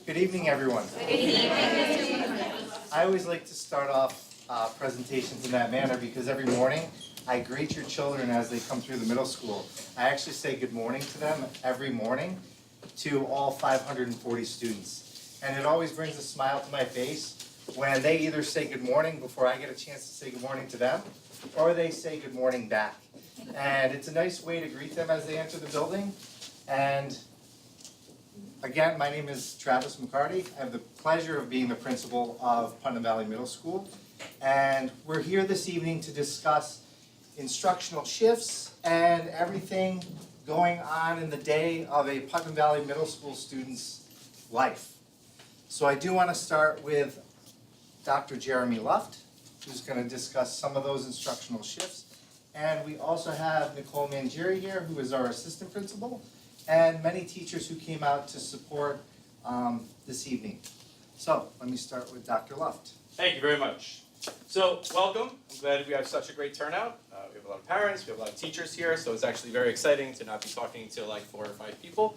Good evening, everyone. Good evening. I always like to start off presentations in that manner because every morning I greet your children as they come through the middle school. I actually say good morning to them every morning to all 540 students. And it always brings a smile to my face when they either say good morning before I get a chance to say good morning to them, or they say good morning back. And it's a nice way to greet them as they enter the building. And again, my name is Travis McCarty. I have the pleasure of being the principal of Putnam Valley Middle School. And we're here this evening to discuss instructional shifts and everything going on in the day of a Putnam Valley Middle School student's life. So I do want to start with Dr. Jeremy Luft, who's going to discuss some of those instructional shifts. And we also have Nicole Mangiere here, who is our assistant principal, and many teachers who came out to support this evening. So let me start with Dr. Luft. Thank you very much. So welcome. I'm glad we have such a great turnout. We have a lot of parents, we have a lot of teachers here, so it's actually very exciting to not be talking to like 4 or 5 people.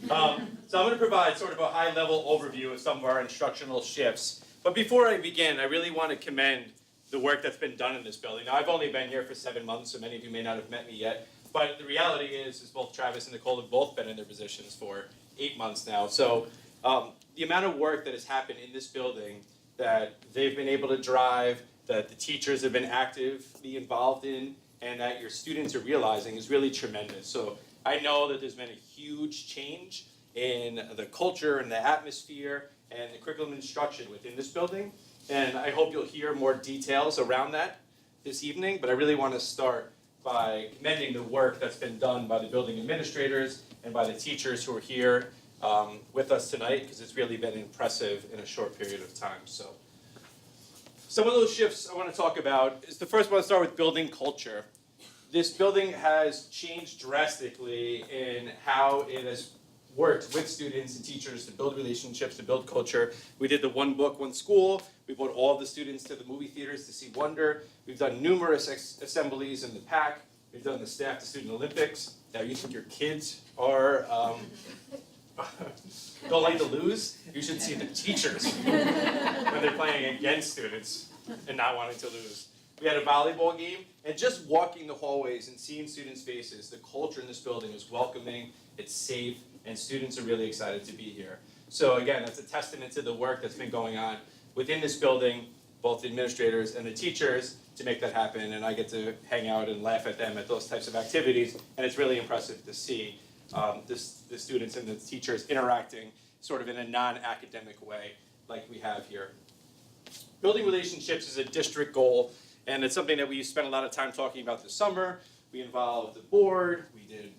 So I'm going to provide sort of a high-level overview of some of our instructional shifts. But before I begin, I really want to commend the work that's been done in this building. Now, I've only been here for 7 months, so many of you may not have met me yet. But the reality is both Travis and Nicole have both been in their positions for 8 months now. So the amount of work that has happened in this building that they've been able to drive, that the teachers have been actively involved in, and that your students are realizing is really tremendous. So I know that there's been a huge change in the culture and the atmosphere and the curriculum instruction within this building. And I hope you'll hear more details around that this evening, but I really want to start by commending the work that's been done by the building administrators and by the teachers who are here with us tonight, because it's really been impressive in a short period of time. So some of those shifts I want to talk about is the first one. To start with building culture. This building has changed drastically in how it has worked with students and teachers to build relationships, to build culture. We did the one book, one school. We brought all the students to the movie theaters to see Wonder. We've done numerous assemblies in the PAC. We've done the Staff to Student Olympics. Now you think your kids are don't like to lose? You should see the teachers when they're playing against students and not wanting to lose. We had a volleyball game, and just walking the hallways and seeing students' faces, the culture in this building is welcoming, it's safe, and students are really excited to be here. So again, that's a testament to the work that's been going on within this building, both the administrators and the teachers, to make that happen, and I get to hang out and laugh at them at those types of activities, and it's really impressive to see the students and the teachers interacting sort of in a non-academic way like we have here. Building relationships is a district goal, and it's something that we spent a lot of time talking about this summer. We involved the board, we did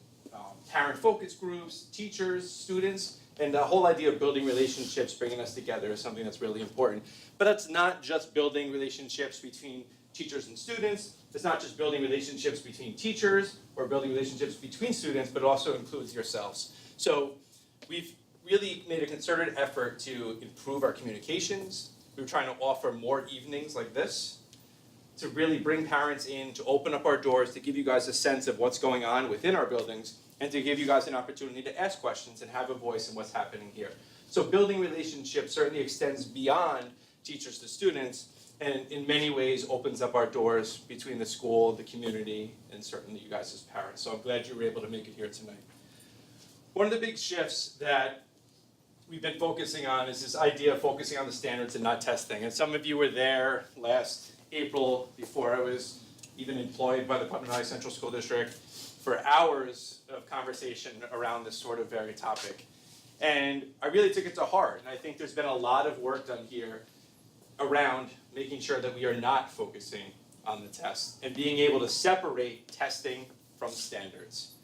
parent focus groups, teachers, students, and the whole idea of building relationships, bringing us together is something that's really important. But that's not just building relationships between teachers and students. It's not just building relationships between teachers or building relationships between students, but it also includes yourselves. So we've really made a concerted effort to improve our communications. We're trying to offer more evenings like this, to really bring parents in, to open up our doors, to give you guys a sense of what's going on within our buildings, and to give you guys an opportunity to ask questions and have a voice in what's happening here. So building relationships certainly extends beyond teachers to students, and in many ways opens up our doors between the school, the community, and certainly you guys as parents. So I'm glad you were able to make it here tonight. One of the big shifts that we've been focusing on is this idea of focusing on the standards and not testing. And some of you were there last April, before I was even employed by the Putnam Valley Central School District, for hours of conversation around this sort of very topic. And I really took it to heart, and I think there's been a lot of work done here around making sure that we are not focusing on the test and being able to separate testing from standards.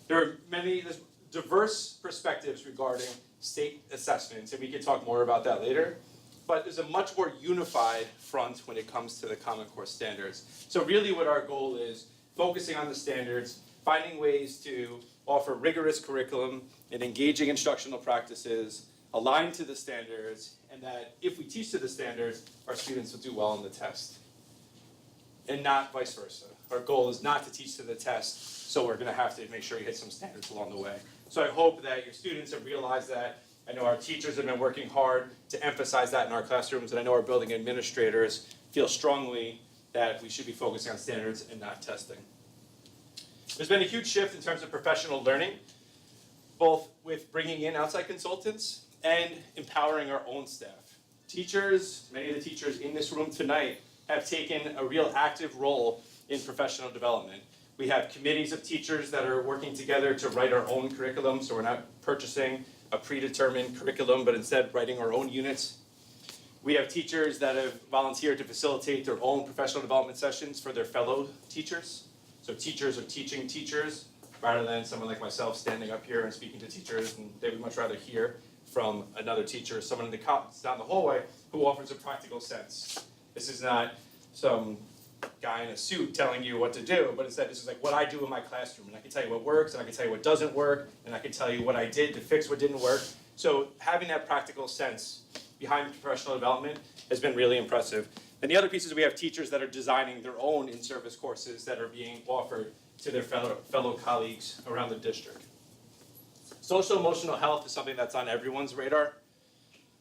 There's diverse perspectives regarding state assessments, and we can talk more about that later. But there's a much more unified front when it comes to the Common Core standards. So really what our goal is, focusing on the standards, finding ways to offer rigorous curriculum and engaging instructional practices, aligned to the standards, and that if we teach to the standards, our students will do well on the test. And not vice versa. Our goal is not to teach to the test, so we're going to have to make sure you hit some standards along the way. So I hope that your students have realized that, I know our teachers have been working hard to emphasize that in our classrooms, and I know our building administrators feel strongly that we should be focusing on standards and not testing. There's been a huge shift in terms of professional learning, both with bringing in outside consultants and empowering our own staff. Teachers, many of the teachers in this room tonight have taken a real active role in professional development. We have committees of teachers that are working together to write our own curriculum, so we're not purchasing a predetermined curriculum, but instead writing our own units. We have teachers that have volunteered to facilitate their own professional development sessions for their fellow teachers. So teachers are teaching teachers, rather than someone like myself standing up here and speaking to teachers, and they would much rather hear from another teacher, someone in the down the hallway who offers a practical sense. This is not some guy in a suit telling you what to do, but instead this is like what I do in my classroom, and I can tell you what works, and I can tell you what doesn't work, and I can tell you what I did to fix what didn't work. So having that practical sense behind professional development has been really impressive. And the other piece is we have teachers that are designing their own in-service courses that are being offered to their fellow colleagues around the district. Social emotional health is something that's on everyone's radar.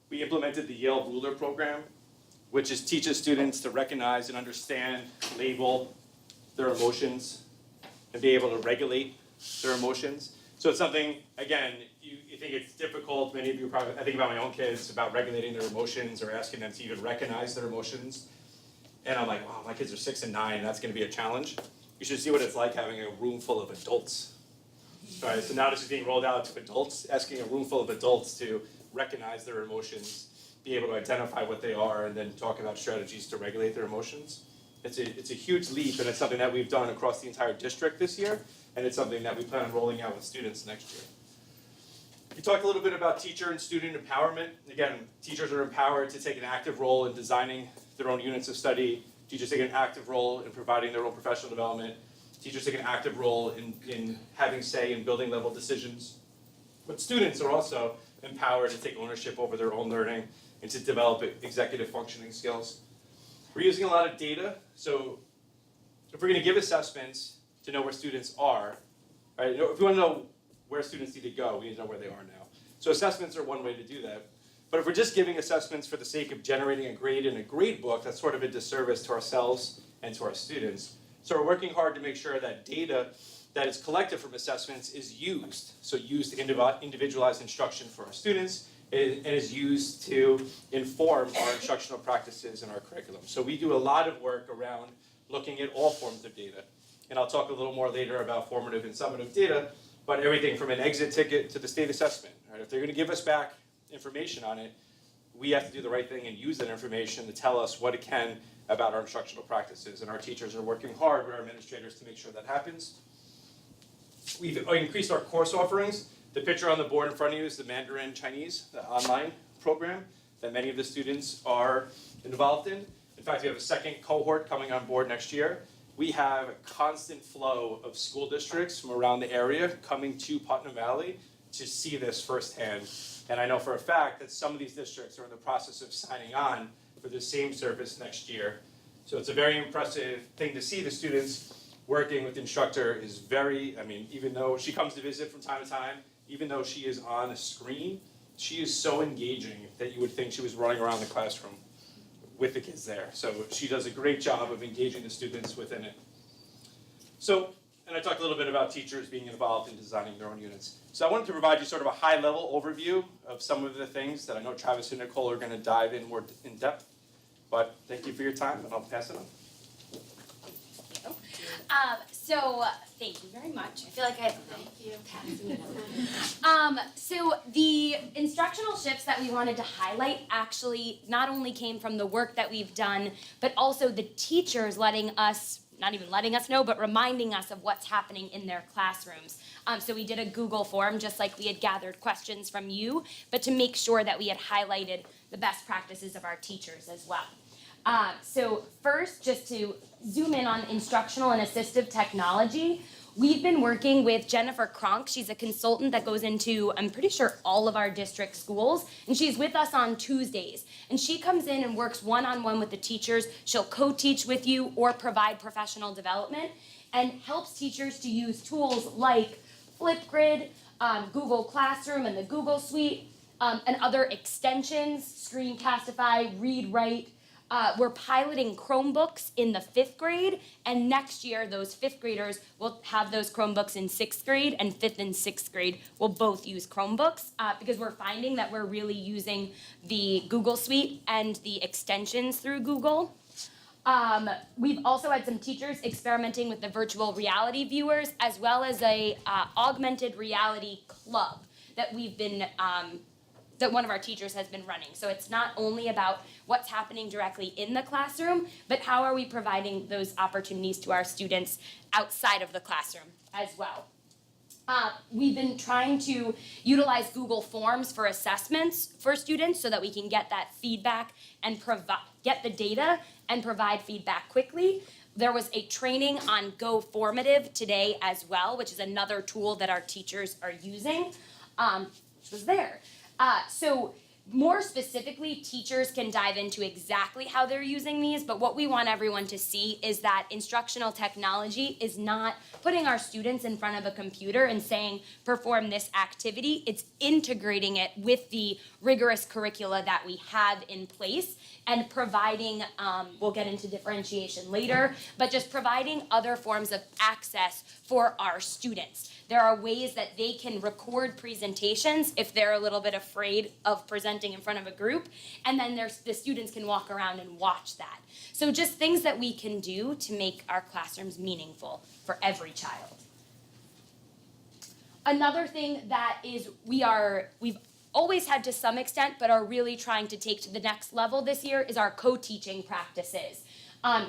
We implemented the Yale Ruler program, which teaches students to recognize and understand, label their emotions, and be able to regulate their emotions. So it's something, again, you think it's difficult. Many of you probably, I think about my own kids, about regulating their emotions or asking them to even recognize their emotions. And I'm like, wow, my kids are 6 and 9, and that's gonna be a challenge. You should see what it's like having a room full of adults. Right, so now this is being rolled out to adults, asking a room full of adults to recognize their emotions, be able to identify what they are, and then talk about strategies to regulate their emotions. It's a huge leap, and it's something that we've done across the entire district this year, and it's something that we plan on rolling out with students next year. We talked a little bit about teacher and student empowerment. Again, teachers are empowered to take an active role in designing their own units of study. Teachers take an active role in providing their own professional development. Teachers take an active role in having say in building level decisions. But students are also empowered to take ownership over their own learning and to develop executive functioning skills. We're using a lot of data, so if we're going to give assessments to know where students are, right? If we want to know where students need to go, we need to know where they are now. So assessments are one way to do that. But if we're just giving assessments for the sake of generating a grade in a grade book, that's sort of a disservice to ourselves and to our students. So we're working hard to make sure that data that is collected from assessments is used. So used to individualize instruction for our students and is used to inform our instructional practices and our curriculum. So we do a lot of work around looking at all forms of data. And I'll talk a little more later about formative and summative data, but everything from an exit ticket to the state assessment. Right? If they're going to give us back information on it, we have to do the right thing and use that information to tell us what it can about our instructional practices. And our teachers are working hard with our administrators to make sure that happens. We've increased our course offerings. The picture on the board in front of you is the Mandarin Chinese, the online program that many of the students are involved in. In fact, we have a second cohort coming on board next year. We have a constant flow of school districts from around the area coming to Putnam Valley to see this firsthand. And I know for a fact that some of these districts are in the process of signing on for the same service next year. So it's a very impressive thing to see. The students working with the instructor is very, even though she comes to visit from time to time, even though she is on a screen, she is so engaging that you would think she was running around the classroom with the kids there. So she does a great job of engaging the students within it. So, and I talked a little bit about teachers being involved in designing their own units. So I wanted to provide you sort of a high-level overview of some of the things that I know Travis and Nicole are going to dive in more in depth. But thank you for your time, and I'll pass it on. So thank you very much. I feel like I so the instructional shifts that we wanted to highlight actually not only came from the work that we've done, but also the teachers letting us, not even letting us know, but reminding us of what's happening in their classrooms. So we did a Google form, just like we had gathered questions from you, but to make sure that we had highlighted the best practices of our teachers as well. So first, just to zoom in on instructional and assistive technology, we've been working with Jennifer Kronk. She's a consultant that goes into, I'm pretty sure, all of our district schools, and she's with us on Tuesdays. And she comes in and works one-on-one with the teachers. She'll co-teach with you or provide professional development and helps teachers to use tools like Flipgrid, Google Classroom, and the Google Suite, And other extensions, Screencastify, Read Write. We're piloting Chromebooks in the 5th grade, and next year those 5th graders will have those Chromebooks in 6th grade, and 5th and 6th grade will both use Chromebooks because we're finding that we're really using the Google Suite and the extensions through Google. We've also had some teachers experimenting with the virtual reality viewers, as well as a augmented reality club that we've been that one of our teachers has been running. So it's not only about what's happening directly in the classroom, but how are we providing those opportunities to our students outside of the classroom as well. We've been trying to utilize Google Forms for assessments for students so that we can get that feedback and get the data and provide feedback quickly. There was a training on Go Formative today as well, which is another tool that our teachers are using, which was there. So more specifically, teachers can dive into exactly how they're using these, but what we want everyone to see is that instructional technology is not putting our students in front of a computer and saying, perform this activity. It's integrating it with the rigorous curricula that we have in place and providing, we'll get into differentiation later, but just providing other forms of access for our students. There are ways that they can record presentations if they're a little bit afraid of presenting in front of a group, and then the students can walk around and watch that. So just things that we can do to make our classrooms meaningful for every child. Another thing that is we've always had to some extent, but are really trying to take to the next level this year is our co-teaching practices.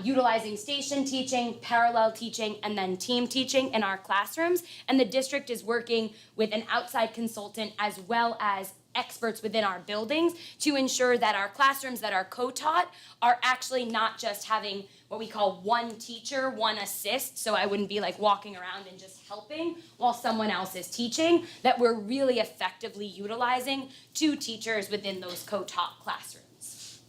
Utilizing station teaching, parallel teaching, and then team teaching in our classrooms. And the district is working with an outside consultant as well as experts within our buildings to ensure that our classrooms that are co-taught are actually not just having what we call one teacher, one assist, so I wouldn't be like walking around and just helping while someone else is teaching, that we're really effectively utilizing 2 teachers within those co-taught classrooms.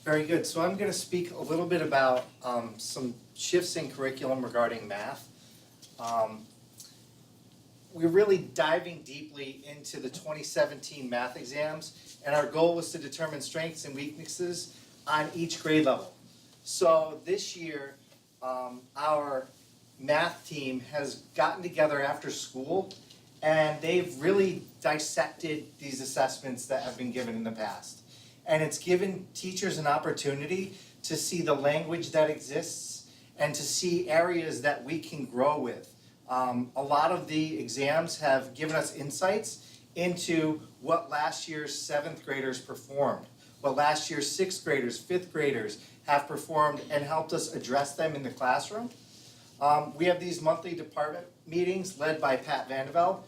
Very good. So I'm going to speak a little bit about some shifts in curriculum regarding math. We're really diving deeply into the 2017 math exams, and our goal was to determine strengths and weaknesses on each grade level. So this year, our math team has gotten together after school, and they've really dissected these assessments that have been given in the past. And it's given teachers an opportunity to see the language that exists and to see areas that we can grow with. A lot of the exams have given us insights into what last year's 7th graders performed, what last year's 6th graders, 5th graders have performed, and helped us address them in the classroom. We have these monthly department meetings led by Pat Vandeveld.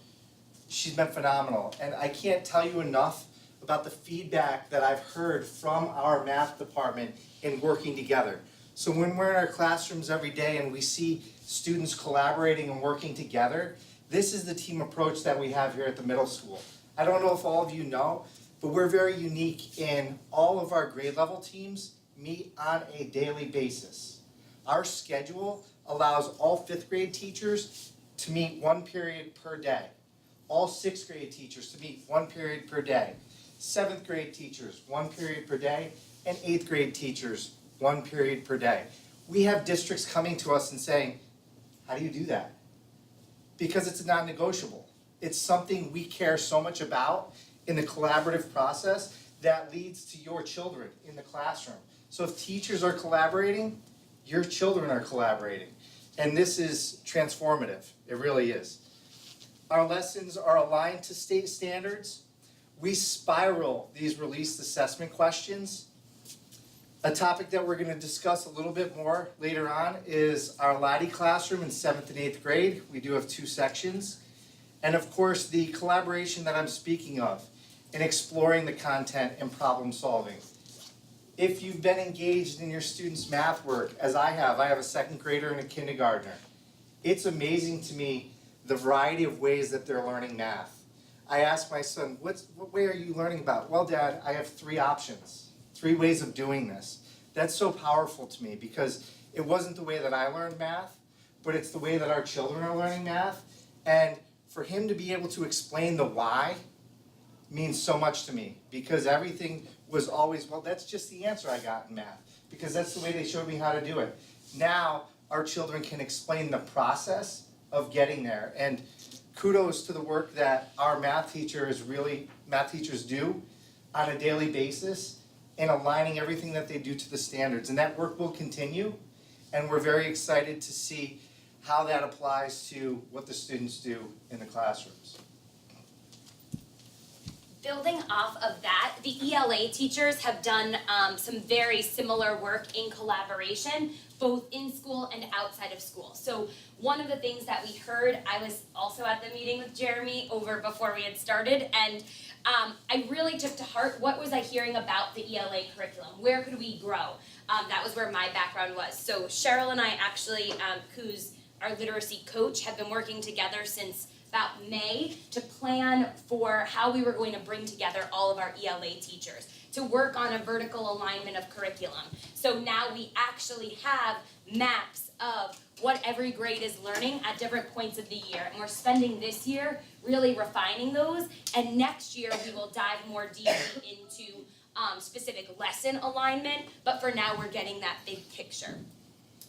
She's been phenomenal, and I can't tell you enough about the feedback that I've heard from our math department in working together. So when we're in our classrooms every day and we see students collaborating and working together, this is the team approach that we have here at the middle school. I don't know if all of you know, but we're very unique in all of our grade level teams meet on a daily basis. Our schedule allows all 5th grade teachers to meet 1 period per day. All 6th grade teachers to meet 1 period per day. 7th grade teachers, 1 period per day, and 8th grade teachers, 1 period per day. We have districts coming to us and saying, how do you do that? Because it's non-negotiable. It's something we care so much about in the collaborative process that leads to your children in the classroom. So if teachers are collaborating, your children are collaborating. And this is transformative. It really is. Our lessons are aligned to state standards. We spiral these released assessment questions. A topic that we're going to discuss a little bit more later on is our LADEE classroom in 7th and 8th grade. We do have 2 sections. And of course, the collaboration that I'm speaking of in exploring the content and problem solving. If you've been engaged in your students' math work, as I have a 2nd grader and a kindergartner, it's amazing to me the variety of ways that they're learning math. I asked my son, what way are you learning about? Well, Dad, I have 3 options, 3 ways of doing this. That's so powerful to me because it wasn't the way that I learned math, but it's the way that our children are learning math. And for him to be able to explain the why means so much to me, because everything was always, well, that's just the answer I got in math, because that's the way they showed me how to do it. Now, our children can explain the process of getting there, and kudos to the work that our math teachers do on a daily basis in aligning everything that they do to the standards, and that work will continue, and we're very excited to see how that applies to what the students do in the classrooms. Building off of that, the ELA teachers have done some very similar work in collaboration, both in school and outside of school. So one of the things that we heard, I was also at the meeting with Jeremy over before we had started, and I really took to heart what was I hearing about the ELA curriculum? Where could we grow? That was where my background was. So Cheryl and I actually, who's our literacy coach, have been working together since about May to plan for how we were going to bring together all of our ELA teachers to work on a vertical alignment of curriculum. So now we actually have maps of what every grade is learning at different points of the year. And we're spending this year really refining those, and next year we will dive more deeply into specific lesson alignment, but for now we're getting that big picture.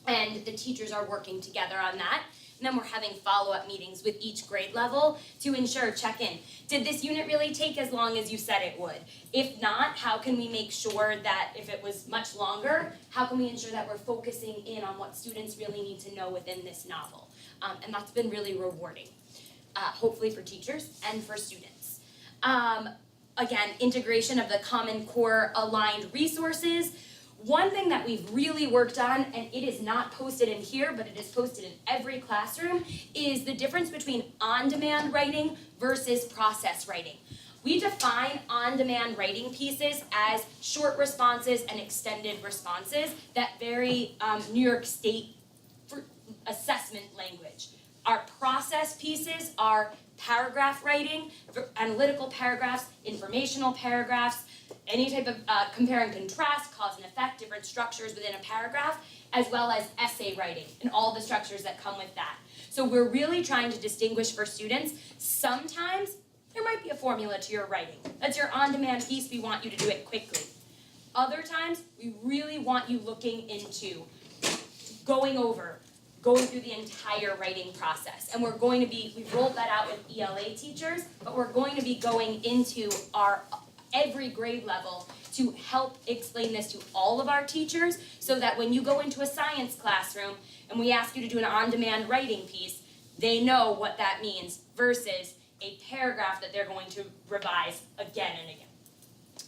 And the teachers are working together on that. And then we're having follow-up meetings with each grade level to ensure, check in. Did this unit really take as long as you said it would? If not, how can we make sure that if it was much longer, how can we ensure that we're focusing in on what students really need to know within this novel? And that's been really rewarding, hopefully for teachers and for students. Again, integration of the Common Core aligned resources. One thing that we've really worked on, and it is not posted in here, but it is posted in every classroom, is the difference between on-demand writing versus process writing. We define on-demand writing pieces as short responses and extended responses that vary New York State for assessment language. Our process pieces are paragraph writing, analytical paragraphs, informational paragraphs, any type of compare and contrast, cause and effect, different structures within a paragraph, as well as essay writing and all the structures that come with that. So we're really trying to distinguish for students. Sometimes there might be a formula to your writing. That's your on-demand piece, we want you to do it quickly. Other times, we really want you looking into going through the entire writing process. And we're going to be, we've rolled that out with ELA teachers, but we're going to be going into our every grade level to help explain this to all of our teachers so that when you go into a science classroom and we ask you to do an on-demand writing piece, they know what that means versus a paragraph that they're going to revise again and again.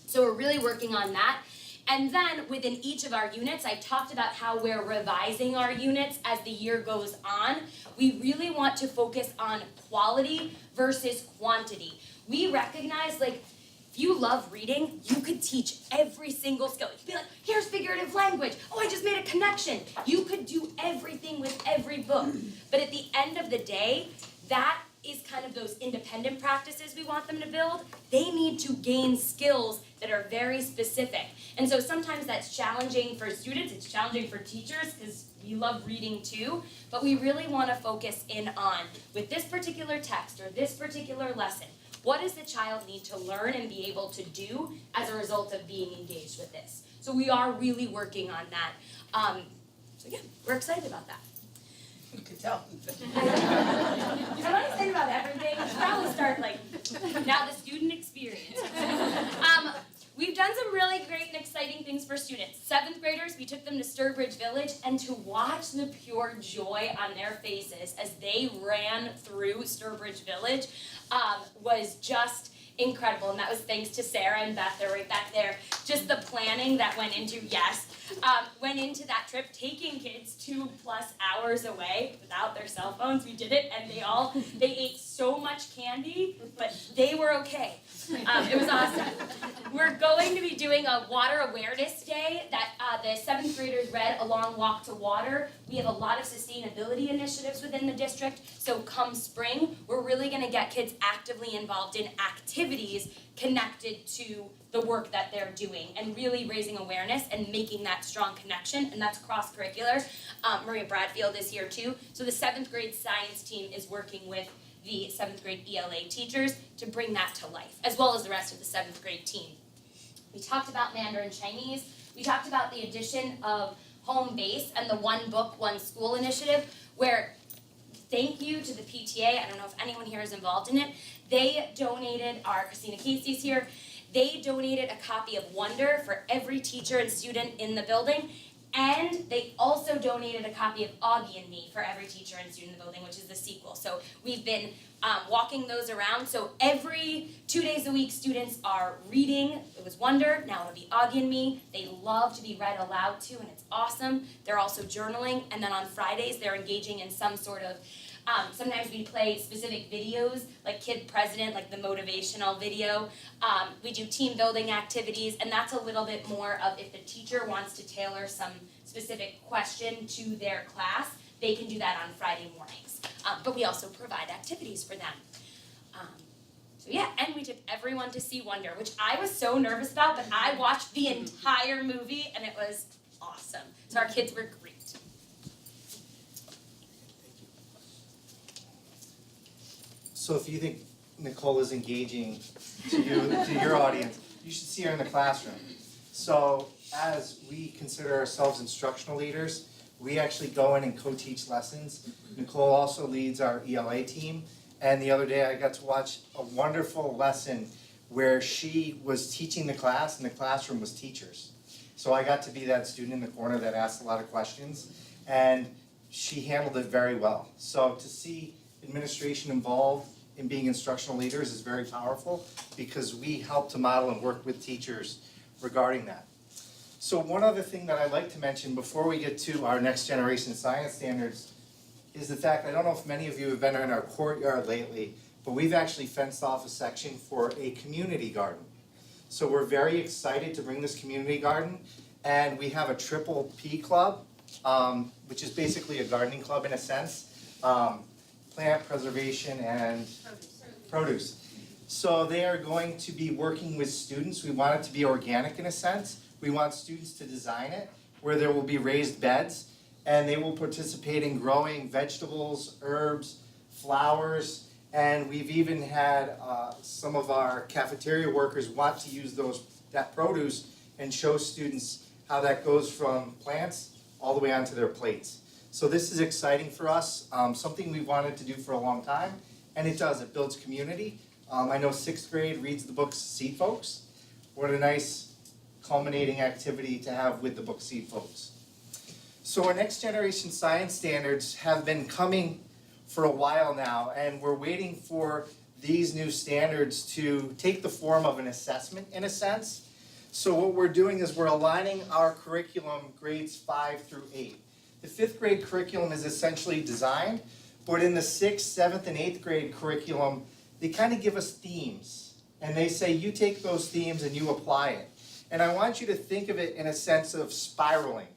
So we're really working on that. And then within each of our units, I talked about how we're revising our units as the year goes on. We really want to focus on quality versus quantity. We recognize, like, if you love reading, you could teach every single skill. You could be like, here's figurative language. Oh, I just made a connection. You could do everything with every book. But at the end of the day, that is kind of those independent practices we want them to build. They need to gain skills that are very specific. And so sometimes that's challenging for students, it's challenging for teachers because we love reading too, but we really want to focus in on, with this particular text or this particular lesson, what does the child need to learn and be able to do as a result of being engaged with this? So we are really working on that. So yeah, we're excited about that. You could tell. I'm not excited about everything. We should probably start now the student experience. We've done some really great and exciting things for students. 7th graders, we took them to Sturbridge Village, and to watch the pure joy on their faces as they ran through Sturbridge Village was just incredible. And that was thanks to Sarah and Beth, they're right back there. Just the planning that went into, went into that trip, taking kids 2+ hours away without their cell phones. We did it, and they ate so much candy, but they were okay. It was awesome. We're going to be doing a water awareness day that the 7th graders read along Walk to Water. We have a lot of sustainability initiatives within the district, so come spring, we're really going to get kids actively involved in activities activities connected to the work that they're doing, and really raising awareness and making that strong connection, and that's cross-curricular. Maria Bradfield is here too. So the 7th grade science team is working with the 7th grade ELA teachers to bring that to life, as well as the rest of the 7th grade team. We talked about Mandarin Chinese. We talked about the addition of home base and the One Book, One School initiative, where thank you to the PTA. I don't know if anyone here is involved in it. They donated, Christina Casey's here, they donated a copy of Wonder for every teacher and student in the building, and they also donated a copy of Augie and Me for every teacher and student in the building, which is the sequel. So we've been walking those around. So every 2 days a week, students are reading. It was Wonder, now it'll be Augie and Me. They love to be read aloud to, and it's awesome. They're also journaling, and then on Fridays, they're engaging in some sort of sometimes we play specific videos, like Kid President, like the motivational video. We do team building activities, and that's a little bit more of if the teacher wants to tailor some specific question to their class, they can do that on Friday mornings. But we also provide activities for them. So yeah, and we took everyone to see Wonder, which I was so nervous about, but I watched the entire movie, and it was awesome. So our kids were great. So if you think Nicole is engaging to your audience, you should see her in the classroom. So as we consider ourselves instructional leaders, we actually go in and co-teach lessons. Nicole also leads our ELA team, and the other day I got to watch a wonderful lesson where she was teaching the class and the classroom was teachers. So I got to be that student in the corner that asked a lot of questions, and she handled it very well. So to see administration involved in being instructional leaders is very powerful because we help to model and work with teachers regarding that. So one other thing that I'd like to mention before we get to our next generation science standards is the fact, I don't know if many of you have been in our courtyard lately, but we've actually fenced off a section for a community garden. So we're very excited to bring this community garden, and we have a triple P club, which is basically a gardening club in a sense. Plant preservation and produce. So they are going to be working with students. We want it to be organic in a sense. We want students to design it where there will be raised beds, and they will participate in growing vegetables, herbs, flowers, and we've even had some of our cafeteria workers want to use that produce and show students how that goes from plants all the way onto their plates. So this is exciting for us, something we wanted to do for a long time, and it does, it builds community. I know 6th grade reads the book Seed Folks. What a nice culminating activity to have with the book Seed Folks. So our next generation science standards have been coming for a while now, and we're waiting for these new standards to take the form of an assessment in a sense. So what we're doing is we're aligning our curriculum grades 5 through 8. The 5th grade curriculum is essentially designed, but in the 6th, 7th, and 8th grade curriculum, they kind of give us themes. And they say, you take those themes and you apply it. And I want you to think of it in a sense of spiraling.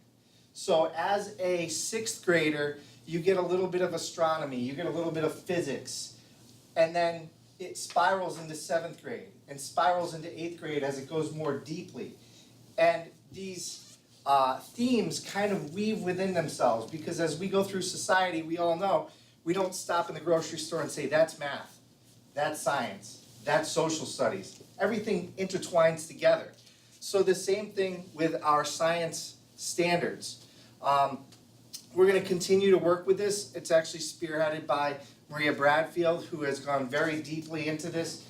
So as a 6th grader, you get a little bit of astronomy, you get a little bit of physics, and then it spirals into 7th grade and spirals into 8th grade as it goes more deeply. And these themes kind of weave within themselves, because as we go through society, we all know we don't stop in the grocery store and say, that's math, that's science, that's social studies. Everything intertwines together. So the same thing with our science standards. We're going to continue to work with this. It's actually spearheaded by Maria Bradfield, who has gone very deeply into this.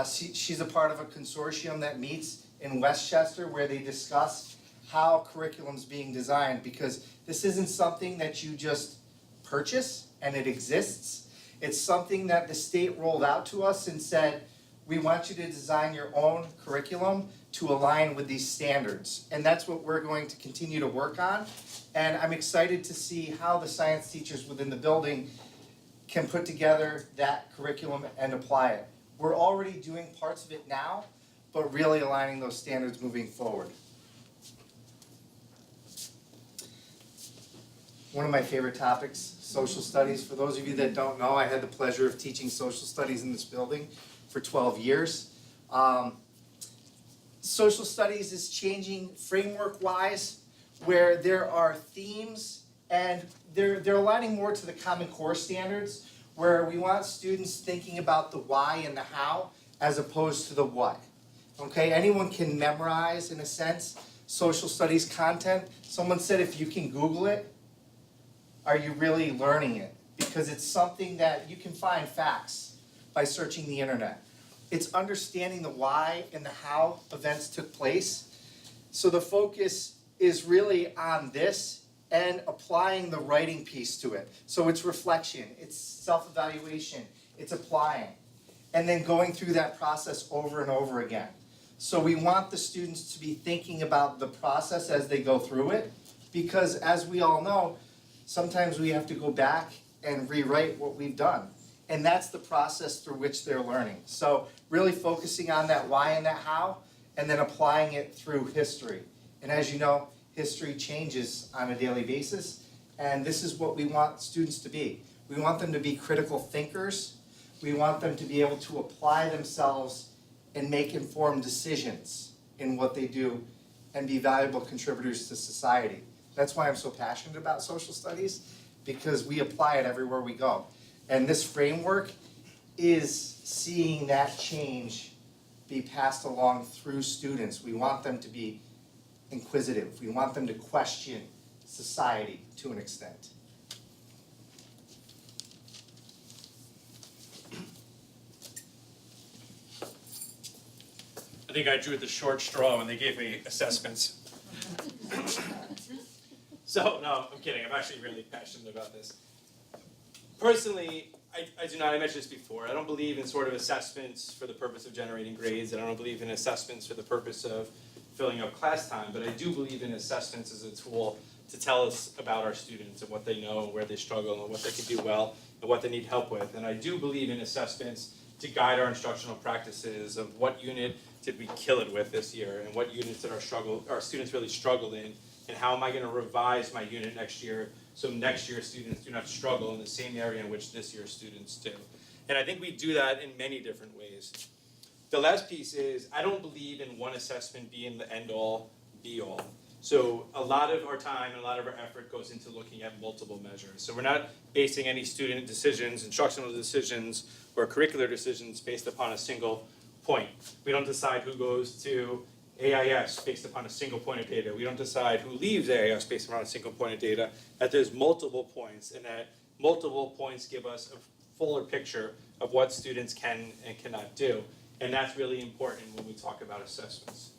She's a part of a consortium that meets in Westchester where they discuss how curriculum's being designed, because this isn't something that you just purchase and it exists. It's something that the state rolled out to us and said, we want you to design your own curriculum to align with these standards. And that's what we're going to continue to work on. And I'm excited to see how the science teachers within the building can put together that curriculum and apply it. We're already doing parts of it now, but really aligning those standards moving forward. One of my favorite topics, social studies. For those of you that don't know, I had the pleasure of teaching social studies in this building for 12 years. Social studies is changing framework-wise, where there are themes and they're aligning more to the Common Core standards, where we want students thinking about the why and the how as opposed to the what. Okay, anyone can memorize, in a sense, social studies content. Someone said if you can Google it, are you really learning it? Because it's something that you can find facts by searching the internet. It's understanding the why and the how events took place. So the focus is really on this and applying the writing piece to it. So it's reflection, it's self-evaluation, it's applying, and then going through that process over and over again. So we want the students to be thinking about the process as they go through it, because as we all know, sometimes we have to go back and rewrite what we've done. And that's the process through which they're learning. So really focusing on that why and that how, and then applying it through history. And as you know, history changes on a daily basis, and this is what we want students to be. We want them to be critical thinkers. We want them to be able to apply themselves and make informed decisions in what they do and be valuable contributors to society. That's why I'm so passionate about social studies, because we apply it everywhere we go. And this framework is seeing that change be passed along through students. We want them to be inquisitive. We want them to question society to an extent. I think I drew the short straw when they gave me assessments. So, no, I'm kidding. I'm actually really passionate about this. Personally, I do not, I mentioned this before, I don't believe in sort of assessments for the purpose of generating grades, and I don't believe in assessments for the purpose of filling up class time, but I do believe in assessments as a tool to tell us about our students and what they know, where they struggle, and what they can do well, and what they need help with. And I do believe in assessments to guide our instructional practices of what unit did we kill it with this year, and what units did our students really struggled in, and how am I gonna revise my unit next year so next year's students do not struggle in the same area in which this year's students do. And I think we do that in many different ways. The last piece is, I don't believe in one assessment being the end-all, be-all. So a lot of our time and a lot of our effort goes into looking at multiple measures. So we're not basing any student decisions, instructional decisions, or curricular decisions based upon a single point. We don't decide who goes to AIS based upon a single point of data. We don't decide who leaves AIS based upon a single point of data. That there's multiple points, and that multiple points give us a fuller picture of what students can and cannot do. And that's really important when we talk about assessments.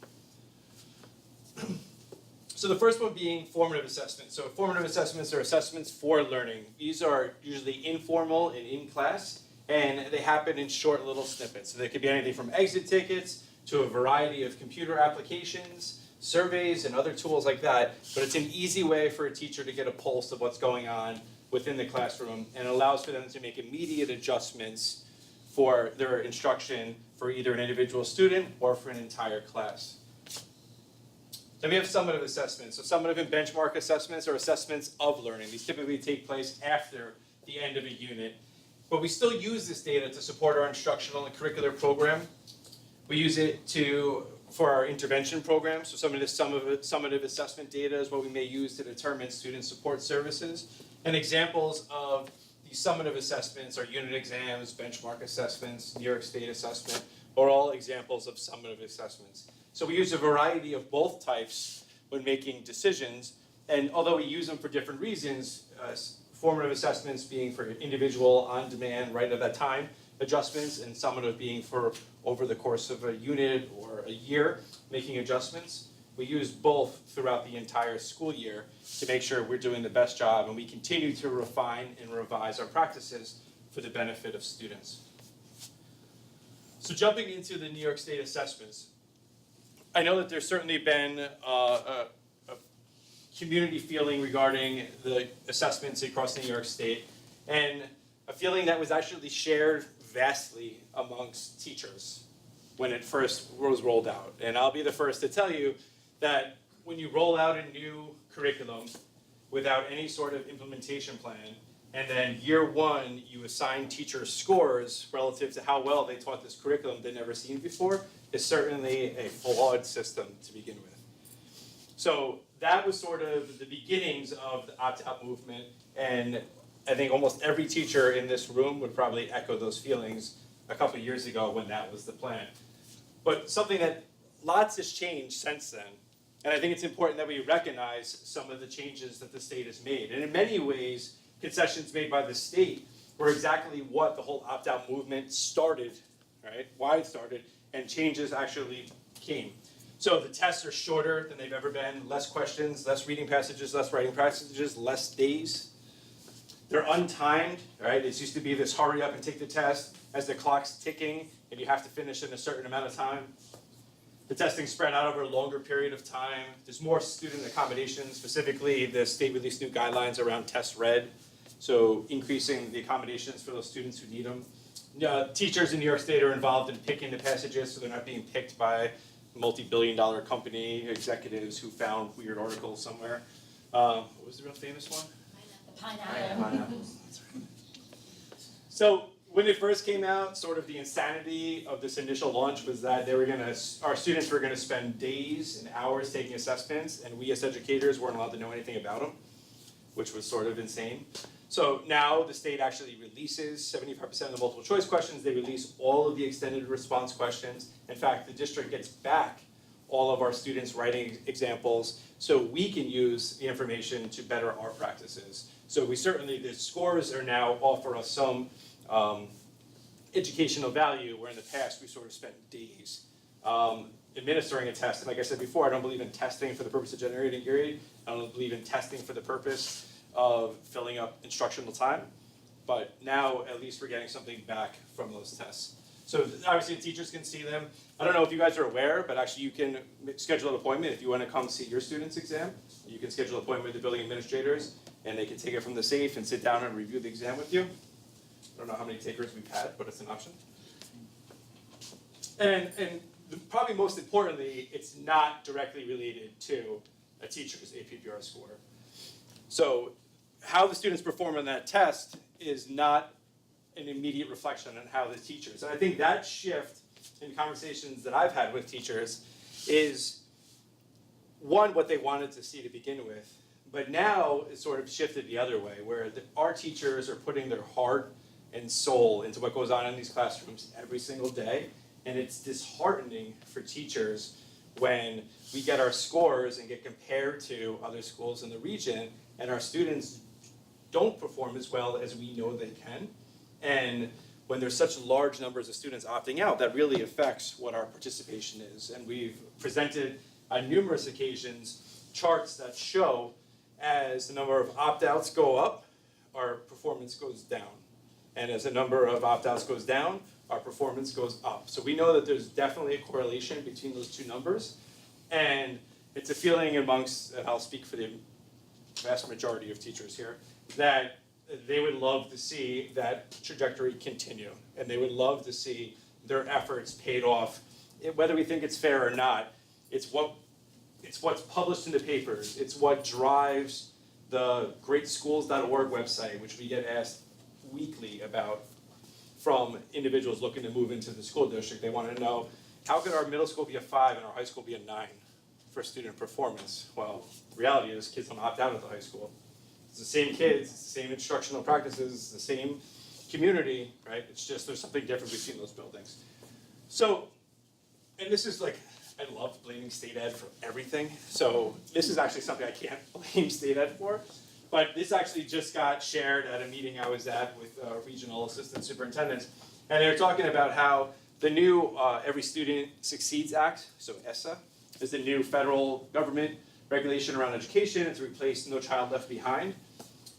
So the first one being formative assessments. So formative assessments are assessments for learning. These are usually informal and in class, and they happen in short little snippets. So they could be anything from exit tickets to a variety of computer applications, surveys, and other tools like that. But it's an easy way for a teacher to get a pulse of what's going on within the classroom, and allows for them to make immediate adjustments for their instruction for either an individual student or for an entire class. Then we have summative assessments. So summative and benchmark assessments are assessments of learning. These typically take place after the end of a unit. But we still use this data to support our instructional and curricular program. We use it for our intervention programs. So some of the summative assessment data is what we may use to determine student support services. And examples of these summative assessments are unit exams, benchmark assessments, New York State assessment, are all examples of summative assessments. So we use a variety of both types when making decisions, and although we use them for different reasons, formative assessments being for individual, on-demand, right at that time adjustments, and summative being for over the course of a unit or a year making adjustments. We use both throughout the entire school year to make sure we're doing the best job, and we continue to refine and revise our practices for the benefit of students. So jumping into the New York State assessments, I know that there's certainly been a community feeling regarding the assessments across New York State, and a feeling that was actually shared vastly amongst teachers when it first was rolled out. And I'll be the first to tell you that when you roll out a new curriculum without any sort of implementation plan, and then year one, you assign teachers scores relative to how well they taught this curriculum they've never seen before, is certainly a flawed system to begin with. So that was sort of the beginnings of the opt-out movement, and I think almost every teacher in this room would probably echo those feelings a couple of years ago when that was the plan. But something that lots has changed since then, and I think it's important that we recognize some of the changes that the state has made. And in many ways, concessions made by the state were exactly what the whole opt-out movement started, right? Why it started, and changes actually came. So the tests are shorter than they've ever been, less questions, less reading passages, less writing passages, less days. They're untimed, right? It used to be this hurry up and take the test as the clock's ticking and you have to finish in a certain amount of time. The testing's spread out over a longer period of time. There's more student accommodations, specifically the state released new guidelines around test read, so increasing the accommodations for those students who need them. Teachers in New York State are involved in picking the passages, so they're not being picked by multi-billion-dollar company executives who found weird articles somewhere. What was the real famous one? Pineapple. That's right. So when it first came out, sort of the insanity of this initial launch was that our students were gonna spend days and hours taking assessments, and we as educators weren't allowed to know anything about them, which was sort of insane. So now the state actually releases 75% of the multiple choice questions. They release all of the extended response questions. In fact, the district gets back all of our students' writing examples so we can use the information to better our practices. So we certainly, the scores are now offer us some educational value, where in the past we sort of spent days administering a test. And like I said before, I don't believe in testing for the purpose of generating grade. I don't believe in testing for the purpose of filling up instructional time, but now at least we're getting something back from those tests. So obviously the teachers can see them. I don't know if you guys are aware, but actually you can schedule an appointment if you want to come see your student's exam. You can schedule an appointment with the building administrators, and they can take it from the safe and sit down and review the exam with you. I don't know how many takers we've had, but it's an option. And probably most importantly, it's not directly related to a teacher's APPR score. So how the students perform on that test is not an immediate reflection on how the teachers. And I think that shift in conversations that I've had with teachers is, one, what they wanted to see to begin with, but now it's sort of shifted the other way, where our teachers are putting their heart and soul into what goes on in these classrooms every single day. And it's disheartening for teachers when we get our scores and get compared to other schools in the region, and our students don't perform as well as we know they can. And when there's such large numbers of students opting out, that really affects what our participation is. And we've presented on numerous occasions charts that show as the number of opt-outs go up, our performance goes down. And as the number of opt-outs goes down, our performance goes up. So we know that there's definitely a correlation between those two numbers. And it's a feeling amongst, and I'll speak for the vast majority of teachers here, that they would love to see that trajectory continue. And they would love to see their efforts paid off. Whether we think it's fair or not, it's what's published in the papers. It's what drives the greatschools.org website, which we get asked weekly about from individuals looking to move into the school district. They want to know, how could our middle school be a 5 and our high school be a 9 for student performance? Well, the reality is kids don't opt out of the high school. It's the same kids, it's the same instructional practices, it's the same community, right? It's just there's something different between those buildings. So, and this is like, I love blaming state ed for everything. So this is actually something I can't blame state ed for. But this actually just got shared at a meeting I was at with regional assistant superintendents. And they were talking about how the new Every Student Succeeds Act, so ESSA, is the new federal government regulation around education. It's replaced No Child Left Behind.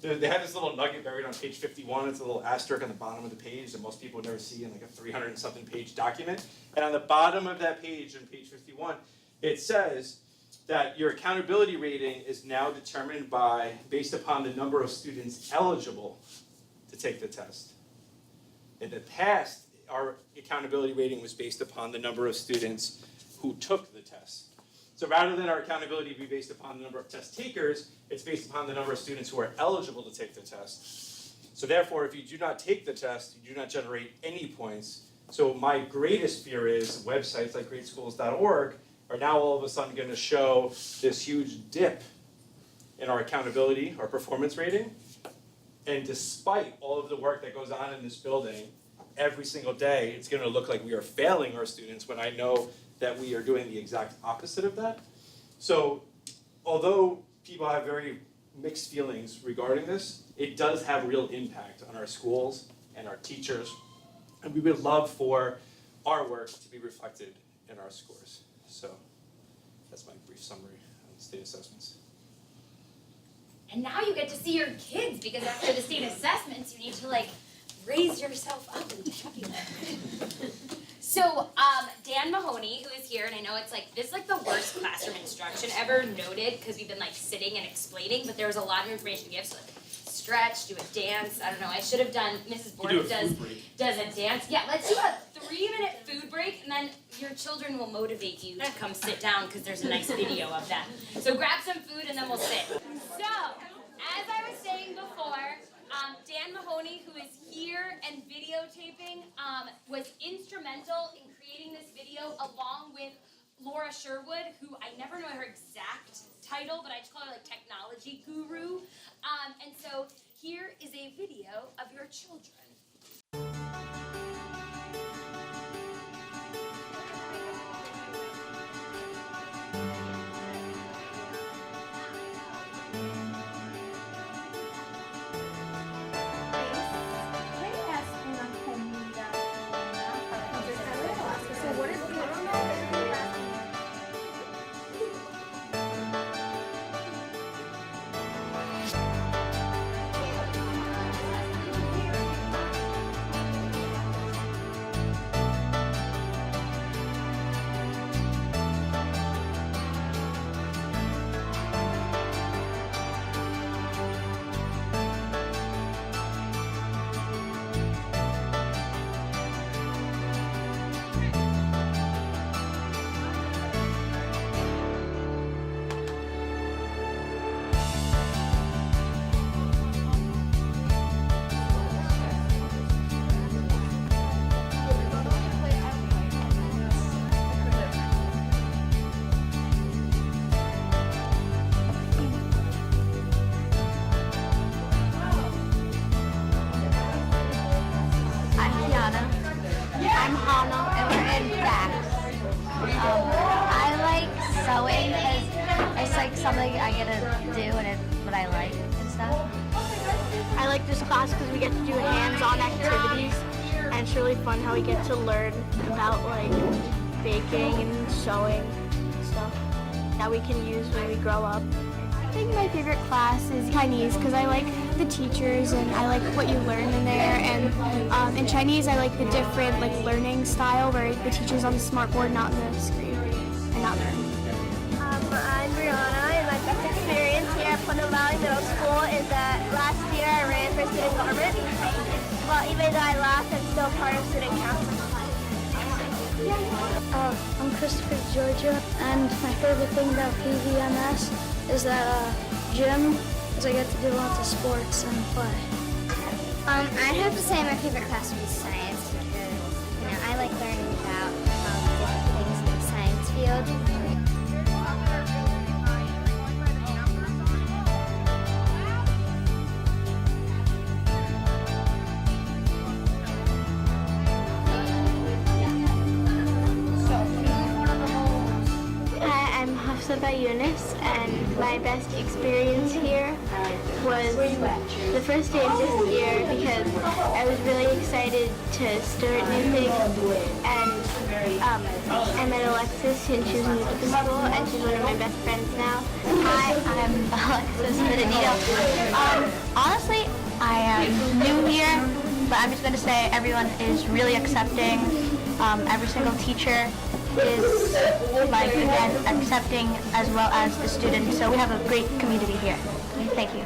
They have this little nugget buried on page 51. It's a little asterisk on the bottom of the page that most people would never see in like a 300 and something page document. And on the bottom of that page, on page 51, it says that your accountability rating is now determined based upon the number of students eligible to take the test. In the past, our accountability rating was based upon the number of students who took the test. So rather than our accountability be based upon the number of test takers, it's based upon the number of students who are eligible to take the test. So therefore, if you do not take the test, you do not generate any points. So my greatest fear is websites like greatschools.org are now all of a sudden going to show this huge dip in our accountability, our performance rating. And despite all of the work that goes on in this building, every single day, it's going to look like we are failing our students when I know that we are doing the exact opposite of that. So although people have very mixed feelings regarding this, it does have real impact on our schools and our teachers. And we would love for our work to be reflected in our scores. So that's my brief summary on state assessments. And now you get to see your kids, because after the state assessments, you need to like raise yourself up and check it. So Dan Mahoney, who is here, and I know it's like, this is like the worst classroom instruction ever noted, because we've been like sitting and explaining, but there was a lot of information to give, so like stretch, do a dance, I don't know, I should have done, Mrs. Bork does a dance. Yeah, let's do a 3-minute food break, and then your children will motivate you to come sit down, because there's a nice video of that. So grab some food and then we'll sit. So, as I was saying before, Dan Mahoney, who is here and videotaping, was instrumental in creating this video along with Laura Sherwood, who I never know her exact title, but I just call her like technology guru. And so here is a video of your children. Something I get to do and it's what I like and stuff. I like this class because we get to do hands-on activities, and it's really fun how we get to learn about like baking and sewing and stuff that we can use when we grow up. I think my favorite class is Chinese because I like the teachers and I like what you learn in there. And in Chinese, I like the different like learning style where the teacher's on the smart board, not in the screen, and not there. I'm Brianna, and my best experience here at Putnam Valley Middle School is that last year I ran for student government. Well, even though I lost, I'm still part of student council. I'm Christopher, Georgia, and my favorite thing about PVMS is that gym, because I get to do lots of sports and play. I'd have to say my favorite class would be science because, I like learning about different things in the science field. By Eunice, and my best experience here was the first day of this year because I was really excited to start new things, and I met Alexis, and she's new to the school, and she's one of my best friends now. Hi, I'm Alexis Benedito. Honestly, I am new here, but I'm just going to say everyone is really accepting. Every single teacher is, again, accepting as well as the students. So we have a great community here. Thank you.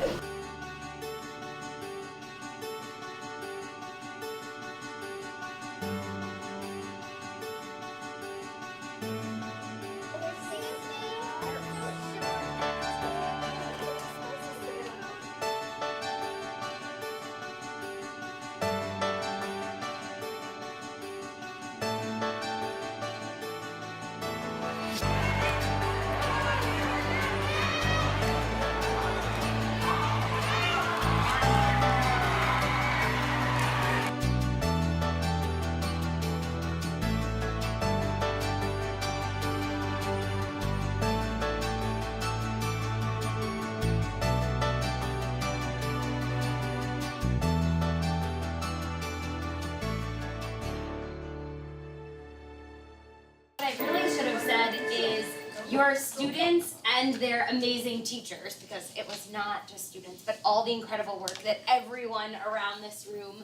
your students and their amazing teachers, because it was not just students, but all the incredible work that everyone around this room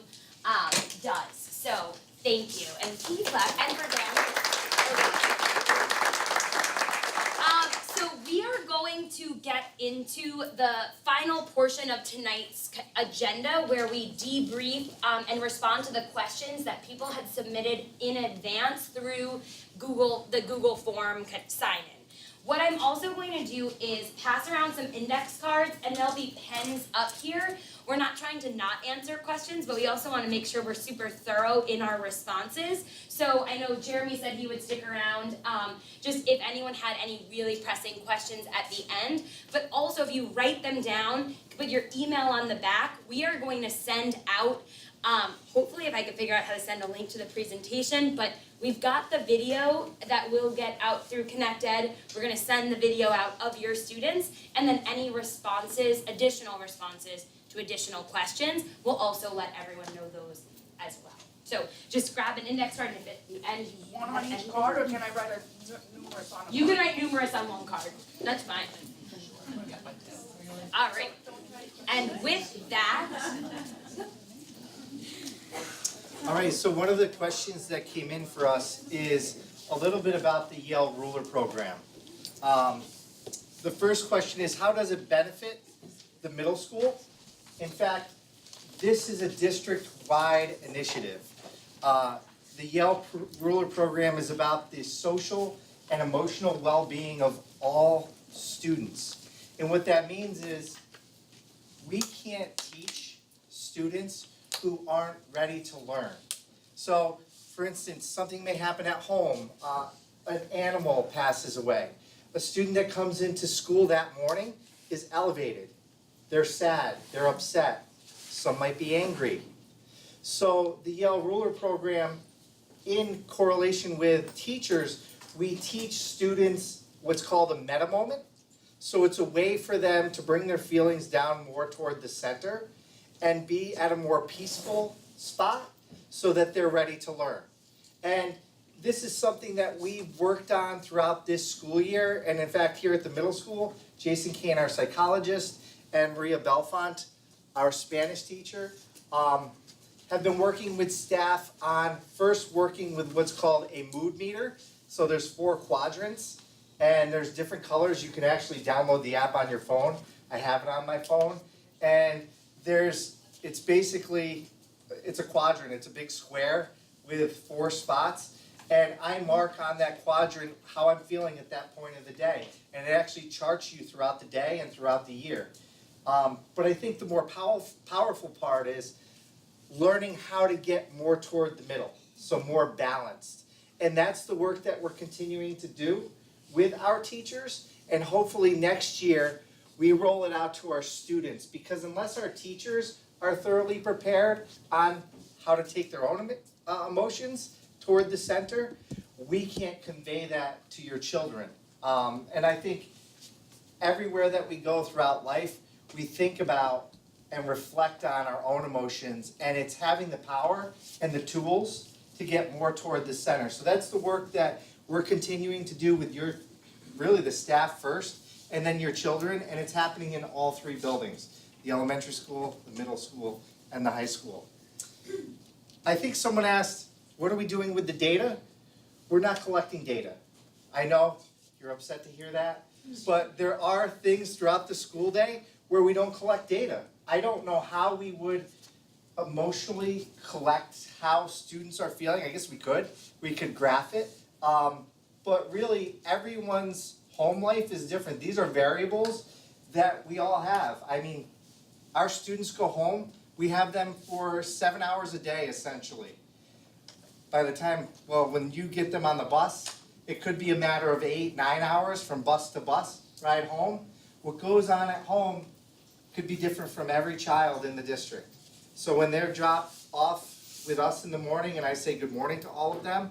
does. So thank you, and please clap, and for them. So we are going to get into the final portion of tonight's agenda where we debrief and respond to the questions that people had submitted in advance through the Google form sign-in. What I'm also going to do is pass around some index cards, and there'll be pens up here. We're not trying to not answer questions, but we also want to make sure we're super thorough in our responses. So I know Jeremy said he would stick around, just if anyone had any really pressing questions at the end. But also, if you write them down, put your email on the back, we are going to send out, hopefully if I can figure out how to send a link to the presentation, but we've got the video that will get out through ConnectEd. We're going to send the video out of your students, and then any responses, additional responses to additional questions, we'll also let everyone know those as well. So just grab an index card, and if at the end you One on each card, or can I write a numerous on a You can write numerous on one card. That's fine. All right. And with that, All right, so one of the questions that came in for us is a little bit about the Yale Ruler Program. The first question is, how does it benefit the middle school? In fact, this is a district-wide initiative. The Yale Ruler Program is about the social and emotional well-being of all students. And what that means is we can't teach students who aren't ready to learn. So, for instance, something may happen at home, an animal passes away. A student that comes into school that morning is elevated. They're sad, they're upset, some might be angry. So the Yale Ruler Program, in correlation with teachers, we teach students what's called a meta moment. So it's a way for them to bring their feelings down more toward the center and be at a more peaceful spot so that they're ready to learn. And this is something that we've worked on throughout this school year, and in fact here at the middle school, Jason Kane, our psychologist, and Maria Belfont, our Spanish teacher, have been working with staff on first working with what's called a mood meter. So there's 4 quadrants, and there's different colors. You can actually download the app on your phone. I have it on my phone. And it's a quadrant, it's a big square with 4 spots. And I mark on that quadrant how I'm feeling at that point of the day. And it actually charts you throughout the day and throughout the year. But I think the more powerful part is learning how to get more toward the middle, so more balanced. And that's the work that we're continuing to do with our teachers, and hopefully next year we roll it out to our students, because unless our teachers are thoroughly prepared on how to take their own emotions toward the center, we can't convey that to your children. And I think everywhere that we go throughout life, we think about and reflect on our own emotions, and it's having the power and the tools to get more toward the center. So that's the work that we're continuing to do with the staff first, and then your children, and it's happening in all 3 buildings, the elementary school, the middle school, and the high school. I think someone asked, what are we doing with the data? We're not collecting data. I know you're upset to hear that, but there are things throughout the school day where we don't collect data. I don't know how we would emotionally collect how students are feeling. I guess we could. We could graph it. But really, everyone's home life is different. These are variables that we all have. I mean, our students go home. We have them for 7 hours a day, essentially. By the time, when you get them on the bus, it could be a matter of 8, 9 hours from bus to bus ride home. What goes on at home could be different from every child in the district. So when they're dropped off with us in the morning and I say good morning to all of them,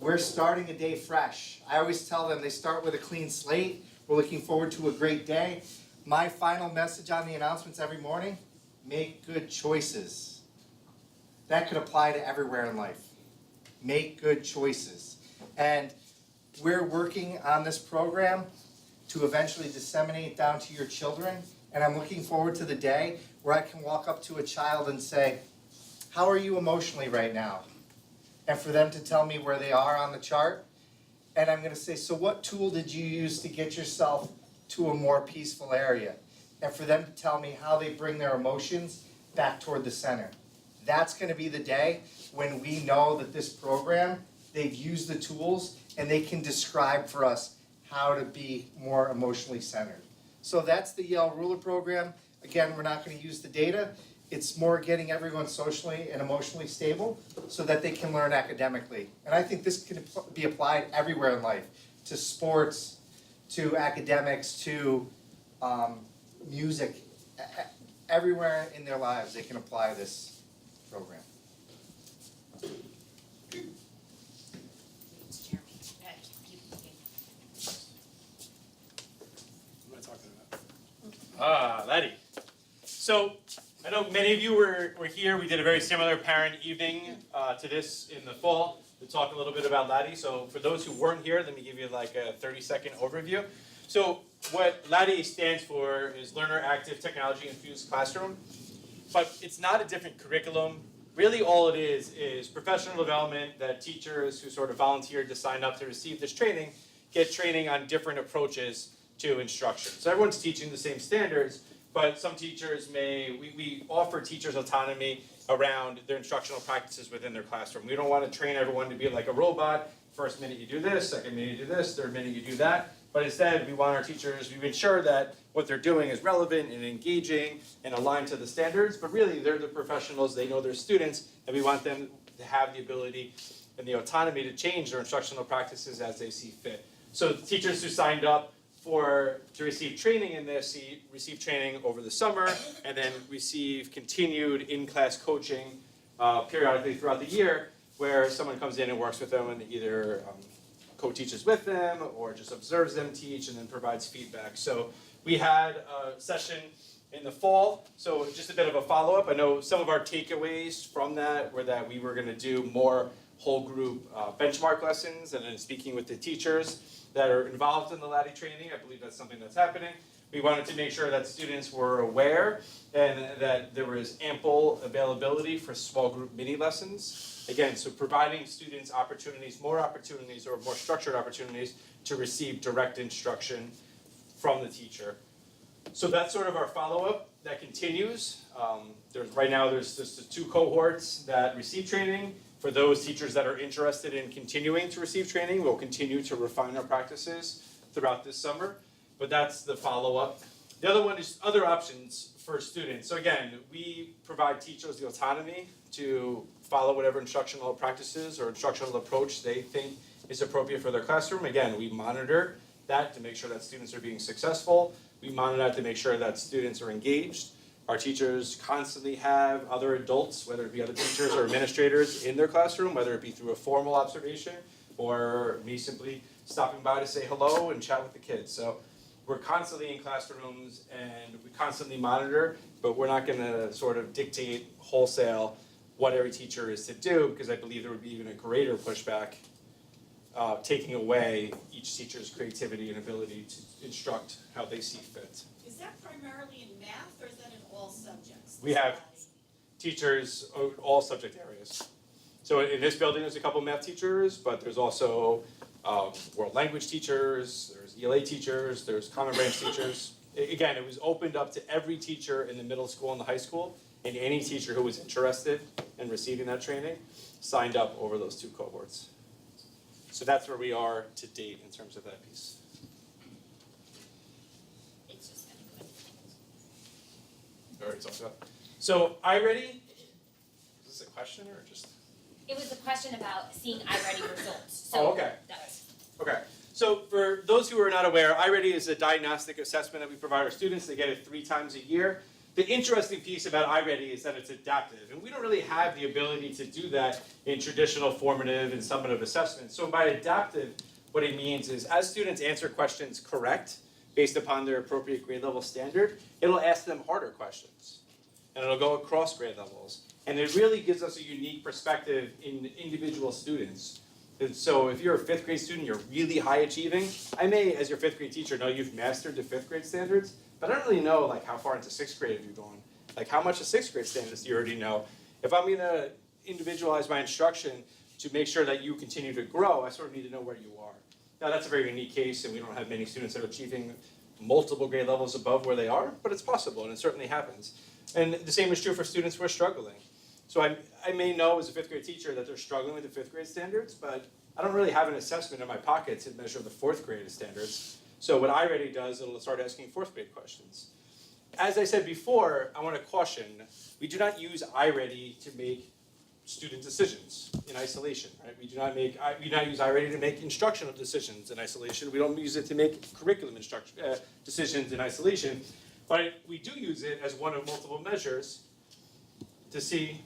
we're starting a day fresh. I always tell them they start with a clean slate. We're looking forward to a great day. My final message on the announcements every morning, make good choices. That could apply to everywhere in life. Make good choices. And we're working on this program to eventually disseminate down to your children, and I'm looking forward to the day where I can walk up to a child and say, how are you emotionally right now? And for them to tell me where they are on the chart, and I'm gonna say, so what tool did you use to get yourself to a more peaceful area? And for them to tell me how they bring their emotions back toward the center. That's gonna be the day when we know that this program, they've used the tools and they can describe for us how to be more emotionally centered. So that's the Yale Ruler program. Again, we're not gonna use the data. It's more getting everyone socially and emotionally stable so that they can learn academically. And I think this can be applied everywhere in life, to sports, to academics, to music. Everywhere in their lives, they can apply this program. What am I talking about? LADEE. So, I know many of you were here. We did a very similar parent evening to this in the fall to talk a little bit about LADEE. So for those who weren't here, let me give you like a 30-second overview. So what LADEE stands for is Learner Active Technology Infused Classroom. But it's not a different curriculum. Really all it is professional development that teachers who sort of volunteered to sign up to receive this training get training on different approaches to instruction. So everyone's teaching the same standards, but some teachers we offer teachers autonomy around their instructional practices within their classroom. We don't want to train everyone to be like a robot. First minute you do this, second minute you do this, third minute you do that. But instead, we want our teachers, we ensure that what they're doing is relevant and engaging and aligned to the standards, but really they're the professionals, they know their students, and we want them to have the ability and the autonomy to change their instructional practices as they see fit. So the teachers who signed up to receive training in this, receive training over the summer, and then receive continued in-class coaching periodically throughout the year, where someone comes in and works with them and either co-teaches with them or just observes them teach and then provides feedback. So we had a session in the fall, so just a bit of a follow-up. I know some of our takeaways from that were that we were going to do more whole group benchmark lessons, and then speaking with the teachers that are involved in the LADEE training. I believe that's something that's happening. We wanted to make sure that students were aware and that there was ample availability for small group mini lessons. Again, so providing students opportunities, more opportunities or more structured opportunities to receive direct instruction from the teacher. So that's sort of our follow-up that continues. Right now there's just the 2 cohorts that receive training. For those teachers that are interested in continuing to receive training, we'll continue to refine our practices throughout this summer, but that's the follow-up. The other one is other options for students. So again, we provide teachers the autonomy to follow whatever instructional practices or instructional approach they think is appropriate for their classroom. Again, we monitor that to make sure that students are being successful. We monitor that to make sure that students are engaged. Our teachers constantly have other adults, whether it be other teachers or administrators in their classroom, whether it be through a formal observation or me simply stopping by to say hello and chat with the kids. So we're constantly in classrooms and we constantly monitor, but we're not gonna sort of dictate wholesale what every teacher is to do, because I believe there would be even a greater pushback taking away each teacher's creativity and ability to instruct how they see fit. Is that primarily in math or is that in all subjects? We have teachers in all subject areas. So in this building, there's a couple math teachers, but there's also world language teachers, there's ELA teachers, there's common branch teachers. Again, it was opened up to every teacher in the middle school and the high school, and any teacher who was interested in receiving that training signed up over those 2 cohorts. So that's where we are to date in terms of that piece. It's just gonna go. Already talked about. So iReady, is this a question or just? It was a question about seeing iReady results. Oh, okay. Okay. So for those who are not aware, iReady is a diagnostic assessment that we provide our students. They get it 3 times a year. The interesting piece about iReady is that it's adaptive, and we don't really have the ability to do that in traditional formative and summative assessments. So by adaptive, what it means is as students answer questions correct, based upon their appropriate grade level standard, it'll ask them harder questions, and it'll go across grade levels. And it really gives us a unique perspective in individual students And so if you're a 5th grade student, you're really high achieving, I may, as your 5th grade teacher, know you've mastered the 5th grade standards, but I don't really know like how far into 6th grade have you gone. Like how much of 6th grade standards do you already know? If I'm gonna individualize my instruction to make sure that you continue to grow, I sort of need to know where you are. Now that's a very unique case, and we don't have many students that are achieving multiple grade levels above where they are, but it's possible, and it certainly happens. And the same is true for students who are struggling. So I may know as a 5th grade teacher that they're struggling with the 5th grade standards, but I don't really have an assessment in my pocket to measure the 4th grade standards. So what iReady does, it'll start asking 4th grade questions. As I said before, I want to caution, we do not use iReady to make student decisions in isolation, right? We do not use iReady to make instructional decisions in isolation. We don't use it to make curriculum decisions in isolation, but we do use it as one of multiple measures to see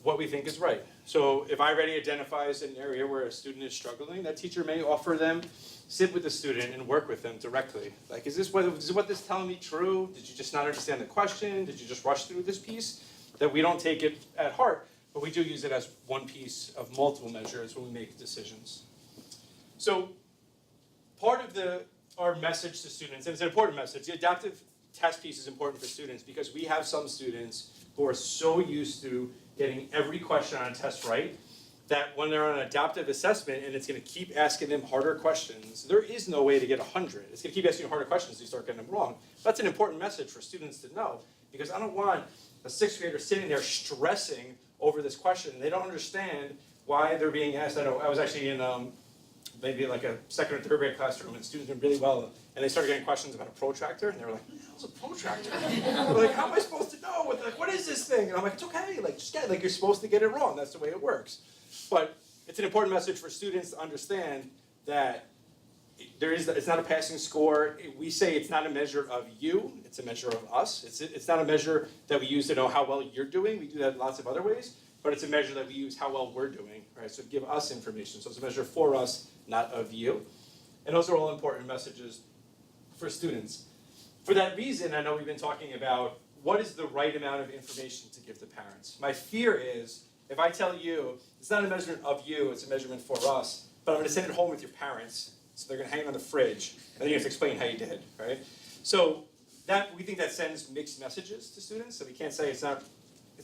what we think is right. So if iReady identifies an area where a student is struggling, that teacher may offer them, sit with the student and work with them directly. Like, is what this is telling me true? Did you just not understand the question? Did you just rush through this piece? That we don't take it at heart, but we do use it as one piece of multiple measures when we make decisions. So part of our message to students, and it's an important message, the adaptive test piece is important for students because we have some students who are so used to getting every question on a test right that when they're on an adaptive assessment and it's going to keep asking them harder questions, there is no way to get 100. It's going to keep asking you harder questions until you start getting them wrong. That's an important message for students to know because I don't want a 6th grader sitting there stressing over this question. They don't understand why they're being asked. I know I was actually in maybe like a 2nd or 3rd grade classroom and students did really well and they started getting questions about a protractor and they were like, what's a protractor? They're like, how am I supposed to know? What is this thing? And I'm like, it's okay, just get it. Like you're supposed to get it wrong. That's the way it works. But it's an important message for students to understand that it's not a passing score. We say it's not a measure of you, it's a measure of us. It's not a measure that we use to know how well you're doing. We do that in lots of other ways, but it's a measure that we use how well we're doing, right? So give us information. So it's a measure for us, not of you. And those are all important messages for students. For that reason, I know we've been talking about what is the right amount of information to give to parents. My fear is, if I tell you, it's not a measurement of you, it's a measurement for us, but I'm gonna send it home with your parents, so they're gonna hang it on the fridge, and then you have to explain how you did, right? So we think that sends mixed messages to students, so we can't say it's not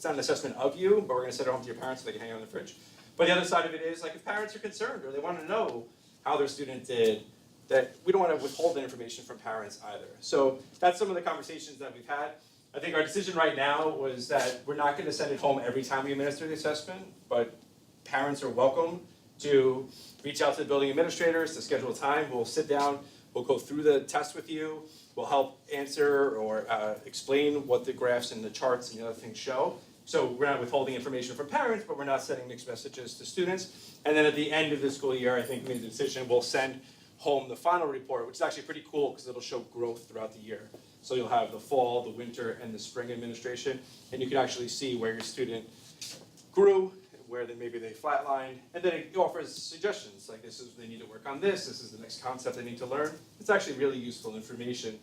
an assessment of you, but we're gonna send it home to your parents so they can hang it on the fridge. But the other side of it is, like if parents are concerned or they wanna know how their student did, that we don't wanna withhold the information from parents either. So that's some of the conversations that we've had. I think our decision right now was that we're not gonna send it home every time we administer the assessment, but parents are welcome to reach out to the building administrators to schedule a time. We'll sit down, we'll go through the test with you, we'll help answer or explain what the graphs and the charts and the other things show. So we're not withholding information from parents, but we're not sending mixed messages to students. And then at the end of the school year, I think we made the decision, we'll send home the final report, which is actually pretty cool because it'll show growth throughout the year. So you'll have the fall, the winter, and the spring administration, and you can actually see where your student grew, where maybe they flatlined, and then it offers suggestions, like they need to work on this is the next concept they need to learn. It's actually really useful information.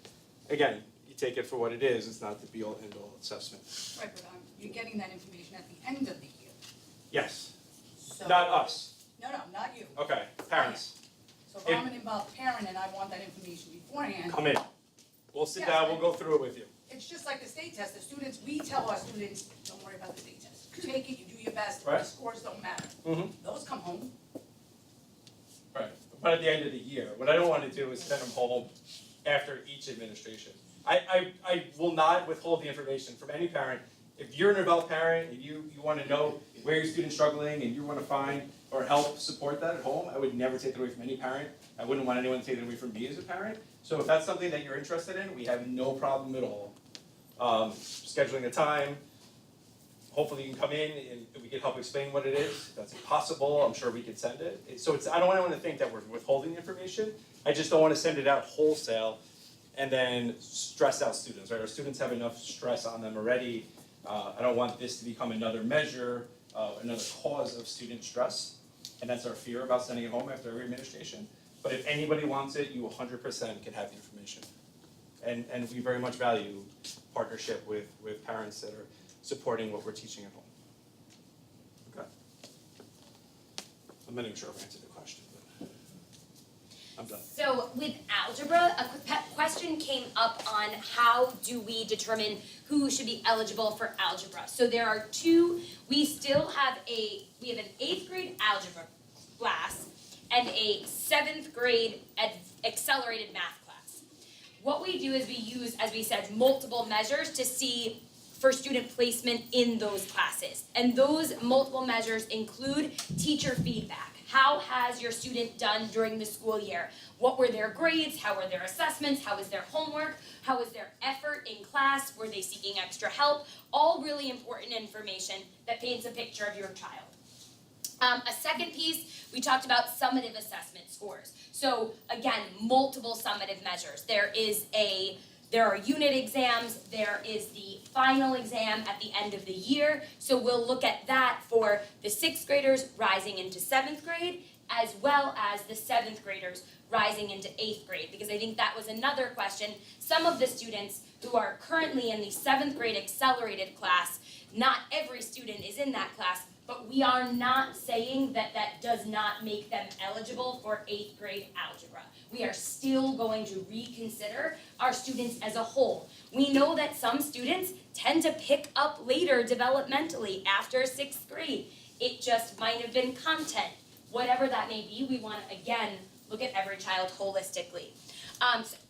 Again, you take it for what it is, it's not the be-all, end-all assessment. Right, but you're getting that information at the end of the year. Yes, So, not us. No, not you. Okay, parents, So if I'm an involved parent and I want that information beforehand, come in. We'll sit Yes, down, we'll go through it with you. it's just like the state test. The students, we tell our students, don't worry about the state test. You take it, you do your best, Right. the scores don't matter. Mm-hmm. Those come home. Right, but at the end of the year, what I don't want to do is send them home after each administration. I will not withhold the information from any parent. If you're an involved parent and you want to know where your student's struggling and you want to find or help support that at home, I would never take it away from any parent. I wouldn't want anyone to take it away from me as a parent. So if that's something that you're interested in, we have no problem at all scheduling a time. Hopefully you can come in and we can help explain what it is. If that's impossible, I'm sure we could send it. I don't want anyone to think that we're withholding information. I just don't want to send it out wholesale and then stress out students, right? Our students have enough stress on them already. I don't want this to become another measure, another cause of student stress. And that's our fear about sending it home after every administration. But if anybody wants it, you 100% can have the information. And we very much value partnership with parents that are supporting what we're teaching at home. Okay. I'm not even sure if I answered the question. I'm done. So with algebra, a question came up on how do we determine who should be eligible for algebra. So there are two, we have an 8th grade algebra class and a 7th grade accelerated math class. What we do is we use, as we said, multiple measures to see for student placement in those classes. And those multiple measures include teacher feedback. How has your student done during the school year? What were their grades? How were their assessments? How was their homework? How was their effort in class? Were they seeking extra help? All really important information that paints a picture of your child. A second piece, we talked about summative assessment scores. So again, multiple summative measures. There are unit exams, there is the final exam at the end of the year, so we'll look at that for the 6th graders rising into 7th grade, as well as the 7th graders rising into 8th grade, because I think that was another question. Some of the students who are currently in the 7th grade accelerated class, not every student is in that class, but we are not saying that that does not make them eligible for 8th grade algebra. We are still going to reconsider our students as a whole. We know that some students tend to pick up later developmentally after 6th grade. It just might have been content. Whatever that may be, we want to, again, look at every child holistically.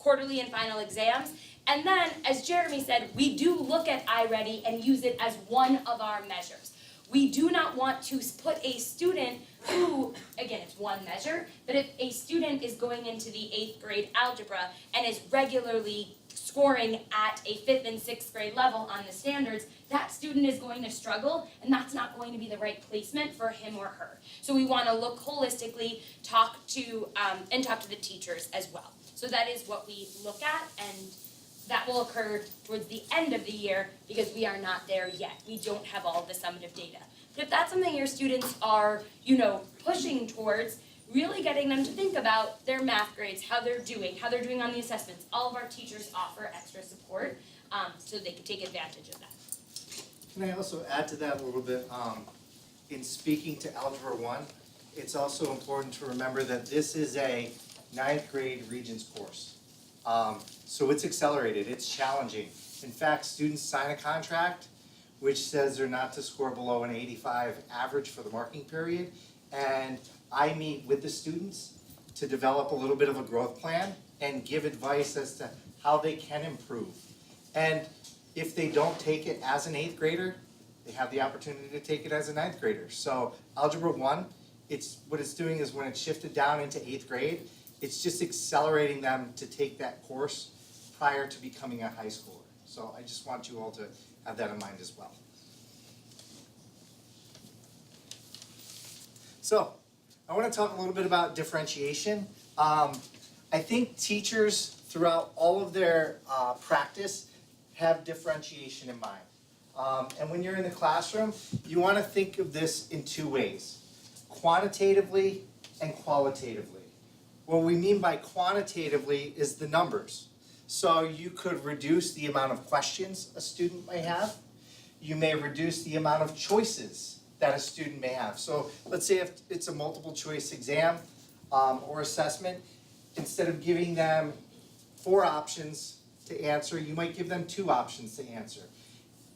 Quarterly and final exams. And then, as Jeremy said, we do look at iReady and use it as one of our measures. We do not want to put a student who, again, it's one measure, but if a student is going into the 8th grade algebra and is regularly scoring at a 5th and 6th grade level on the standards, that student is going to struggle, and that's not going to be the right placement for him or her. So we want to look holistically, talk to the teachers as well. So that is what we look at, and that will occur towards the end of the year because we are not there yet. We don't have all the summative data. But if that's something your students are, pushing towards, really getting them to think about their math grades, how they're doing on the assessments. All of our teachers offer extra support so they can take advantage of that. Can I also add to that a little bit? In speaking to Algebra I, it's also important to remember that this is a 9th grade Regents course. So it's accelerated, it's challenging. In fact, students sign a contract which says they're not to score below an 85 average for the marking period. And I meet with the students to develop a little bit of a growth plan and give advice as to how they can improve. And if they don't take it as an 8th grader, they have the opportunity to take it as a 9th grader. So Algebra I, what it's doing is when it's shifted down into 8th grade, it's just accelerating them to take that course prior to becoming a high schooler. So I just want you all to have that in mind as well. So I want to talk a little bit about differentiation. I think teachers throughout all of their practice have differentiation in mind. And when you're in the classroom, you want to think of this in two ways, quantitatively and qualitatively. What we mean by quantitatively is the numbers. So you could reduce the amount of questions a student may have. You may reduce the amount of choices that a student may have. So let's say if it's a multiple choice exam or assessment, instead of giving them 4 options to answer, you might give them 2 options to answer.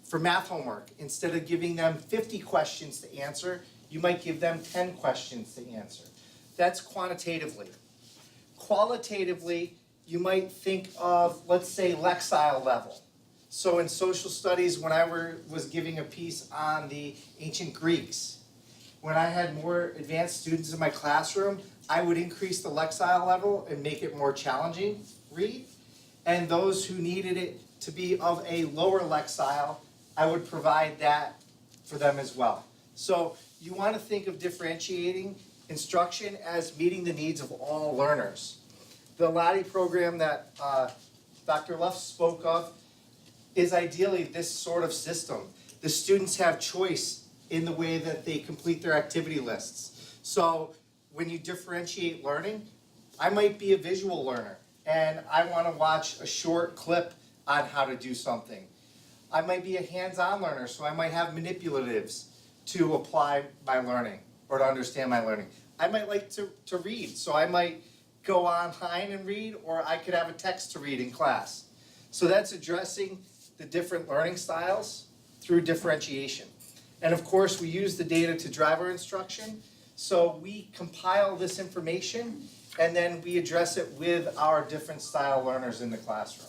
For math homework, instead of giving them 50 questions to answer, you might give them 10 questions to answer. That's quantitatively. Qualitatively, you might think of, let's say, lexile level. So in social studies, when I was giving a piece on the ancient Greeks, when I had more advanced students in my classroom, I would increase the lexile level and make it more challenging read. And those who needed it to be of a lower lexile, I would provide that for them as well. So you want to think of differentiating instruction as meeting the needs of all learners. The LADEE program that Dr. Luft spoke of is ideally this sort of system. The students have choice in the way that they complete their activity lists. So when you differentiate learning, I might be a visual learner and I want to watch a short clip on how to do something. I might be a hands-on learner, so I might have manipulatives to apply my learning or to understand my learning. I might like to read, so I might go online and read, or I could have a text to read in class. So that's addressing the different learning styles through differentiation. And of course, we use the data to drive our instruction. So we compile this information and then we address it with our different style learners in the classroom.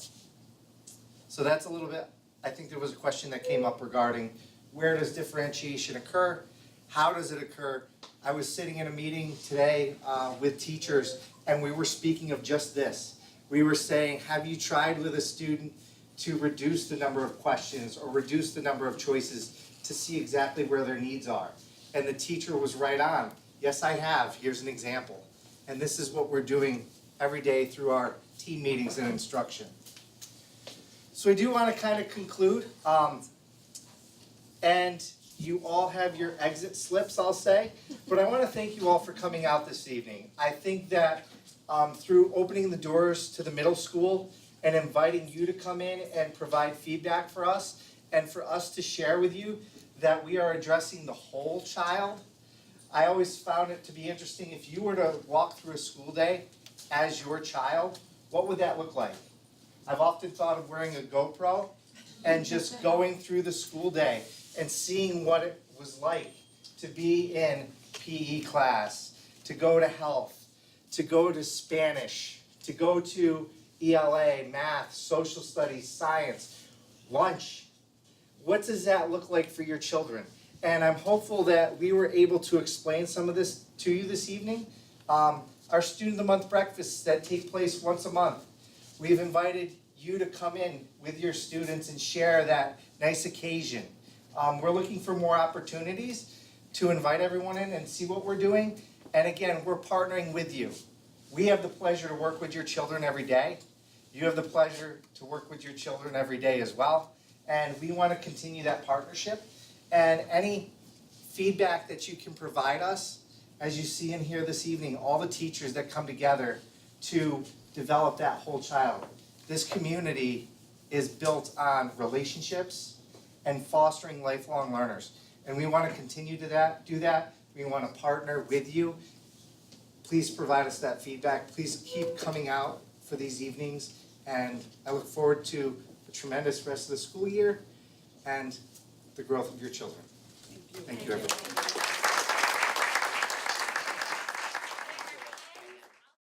So that's a little bit, I think there was a question that came up regarding where does differentiation occur? How does it occur? I was sitting in a meeting today with teachers and we were speaking of just this. We were saying, have you tried with a student to reduce the number of questions or reduce the number of choices to see exactly where their needs are? And the teacher was right on. Yes, I have. Here's an example. And this is what we're doing every day through our team meetings and instruction. So I do want to kind of conclude. And you all have your exit slips, I'll say. But I want to thank you all for coming out this evening. I think that through opening the doors to the middle school and inviting you to come in and provide feedback for us, and for us to share with you that we are addressing the whole child. I always found it to be interesting, if you were to walk through a school day as your child, what would that look like? I've often thought of wearing a GoPro and just going through the school day and seeing what it was like to be in PE class, to go to health, to go to Spanish, to go to ELA, math, social studies, science, lunch. What does that look like for your children? And I'm hopeful that we were able to explain some of this to you this evening. Our Student of the Month breakfasts that take place once a month. We've invited you to come in with your students and share that nice occasion. We're looking for more opportunities to invite everyone in and see what we're doing. And again, we're partnering with you. We have the pleasure to work with your children every day. You have the pleasure to work with your children every day as well. And we want to continue that partnership. And any feedback that you can provide us, as you see in here this evening, all the teachers that come together to develop that whole child. This community is built on relationships and fostering lifelong learners. And we want to continue to do that. We want to partner with you. Please provide us that feedback. Please keep coming out for these evenings. And I look forward to a tremendous rest of the school year and the growth of your children. Thank you, everyone.